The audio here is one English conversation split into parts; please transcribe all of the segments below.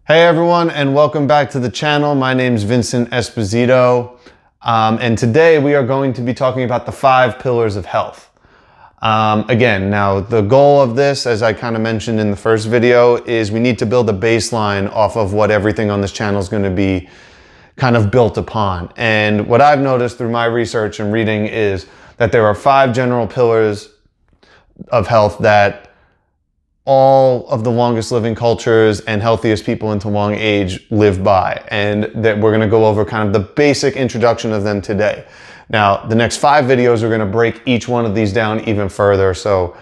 Hey everyone, and welcome back to the channel. My name is Vincent Esposito, and today we are going to be talking about the 5 pillars of health. Again, now the goal of this, as I kind of mentioned in the first video, is we need to build a baseline off of what everything on this channel is going to be kind of built upon. And what I've noticed through my research and reading is that there are 5 general pillars of health that all of the longest living cultures and healthiest people into long age live by, and that we're going to go over kind of the basic introduction of them today. Now, the next 5 videos are going to break each one of these down even further, so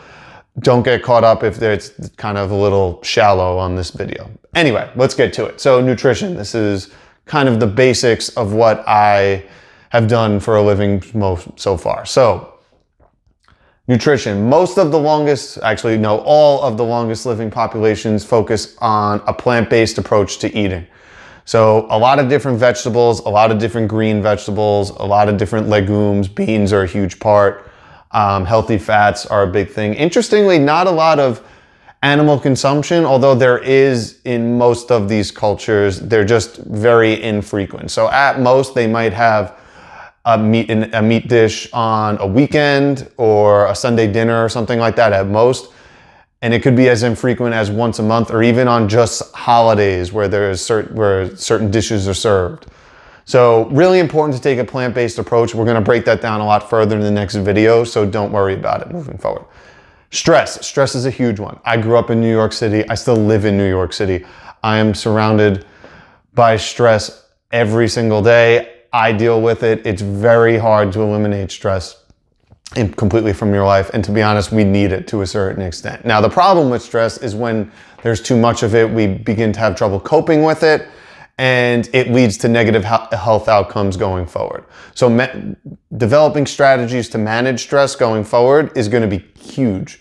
don't get caught up if it's kind of a little shallow on this video. Anyway, let's get to it. So nutrition, this is kind of the basics of what I have done for a living so far. So nutrition, all of the longest living populations focus on a plant-based approach to eating. So a lot of different vegetables, a lot of different green vegetables, a lot of different legumes, beans are a huge part. Healthy fats are a big thing. Interestingly, not a lot of animal consumption, although there is in most of these cultures, they're just very infrequent. So at most they might have a meat dish on a weekend or a Sunday dinner or something like that at most. And it could be as infrequent as once a month or even on just holidays where certain dishes are served. So really important to take a plant-based approach. We're going to break that down a lot further in the next video, so don't worry about it moving forward. Stress is a huge one. I grew up in New York City. I still live in New York City. I am surrounded by stress every single day. I deal with it. It's very hard to eliminate stress completely from your life. And to be honest, we need it to a certain extent. Now, the problem with stress is when there's too much of it, we begin to have trouble coping with it, and it leads to negative health outcomes going forward. So developing strategies to manage stress going forward is going to be huge.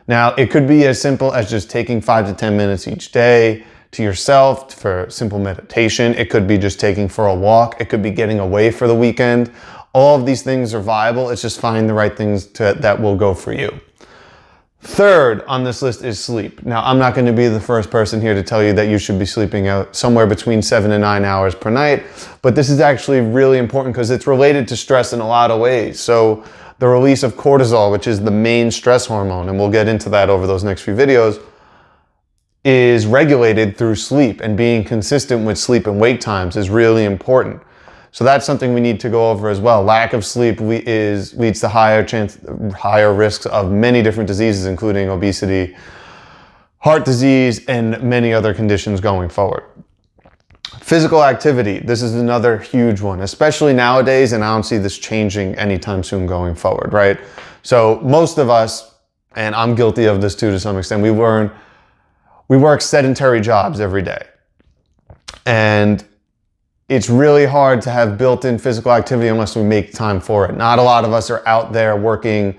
Now, it could be as simple as just taking 5 to 10 minutes each day to yourself for simple meditation. It could be just taking for a walk. It could be getting away for the weekend. All of these things are viable. It's just finding the right things that will go for you. Third on this list is sleep. Now, I'm not going to be the first person here to tell you that you should be sleeping out somewhere between 7 and 9 hours per night, but this is actually really important because it's related to stress in a lot of ways. So the release of cortisol, which is the main stress hormone, and we'll get into that over those next few videos, is regulated through sleep, and being consistent with sleep and wake times is really important. So that's something we need to go over as well. Lack of sleep leads to higher risks of many different diseases, including obesity, heart disease, and many other conditions going forward. Physical activity, this is another huge one, especially nowadays, and I don't see this changing anytime soon going forward, right? So most of us, and I'm guilty of this too to some extent, we work sedentary jobs every day. And it's really hard to have built-in physical activity unless we make time for it. Not a lot of us are out there working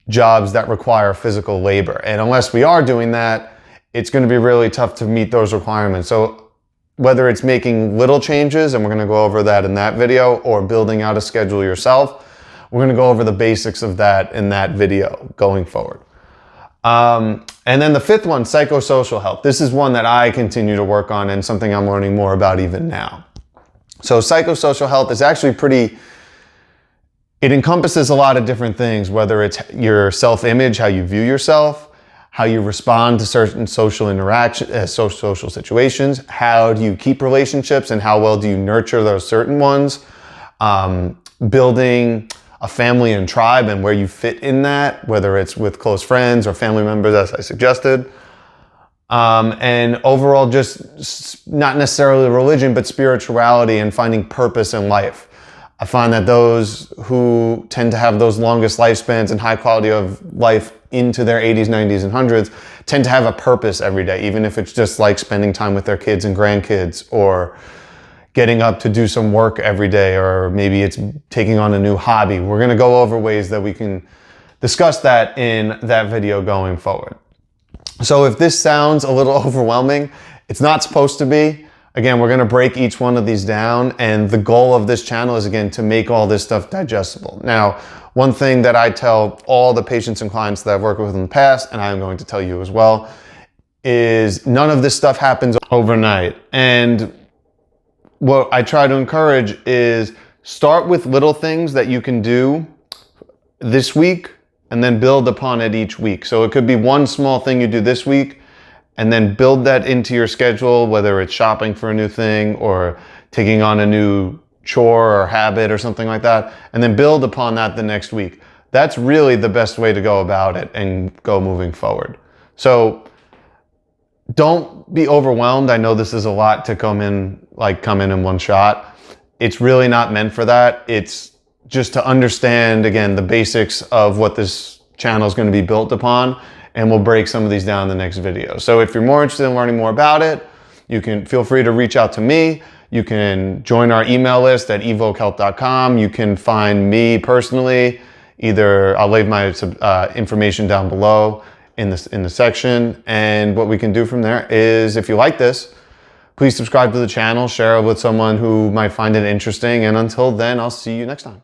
jobs that require physical labor. And unless we are doing that, it's going to be really tough to meet those requirements. So whether it's making little changes, and we're going to go over that in that video, or building out a schedule yourself, we're going to go over the basics of that in that video going forward. And then the 5th one, psychosocial health. This is one that I continue to work on and something I'm learning more about even now. So psychosocial health is actually it encompasses a lot of different things, whether it's your self-image, how you view yourself, how you respond to certain social interactions, social situations, how do you keep relationships, and how well do you nurture those certain ones, building a family and tribe and where you fit in that, whether it's with close friends or family members, as I suggested. And overall, just not necessarily religion, but spirituality and finding purpose in life. I find that those who tend to have those longest lifespans and high quality of life into their 80s, 90s, and 100s tend to have a purpose every day, even if it's just like spending time with their kids and grandkids, or getting up to do some work every day, or maybe it's taking on a new hobby. We're going to go over ways that we can discuss that in that video going forward. So if this sounds a little overwhelming, it's not supposed to be. Again, we're going to break each one of these down, and the goal of this channel is, again, to make all this stuff digestible. Now, one thing that I tell all the patients and clients that I've worked with in the past, and I'm going to tell you as well, is none of this stuff happens overnight. And what I try to encourage is start with little things that you can do this week and then build upon it each week. So it could be one small thing you do this week and then build that into your schedule, whether it's shopping for a new thing or taking on a new chore or habit or something like that, and then build upon that the next week. That's really the best way to go about it and go moving forward. So don't be overwhelmed. I know this is a lot to come in one shot. It's really not meant for that. It's just to understand, again, the basics of what this channel is going to be built upon, and we'll break some of these down in the next video. So if you're more interested in learning more about it, you can feel free to reach out to me. You can join our email list at evokehealth.com. You can find me personally. Either I'll leave my information down below in the section. And what we can do from there is, if you like this, please subscribe to the channel, share it with someone who might find it interesting. And until then, I'll see you next time.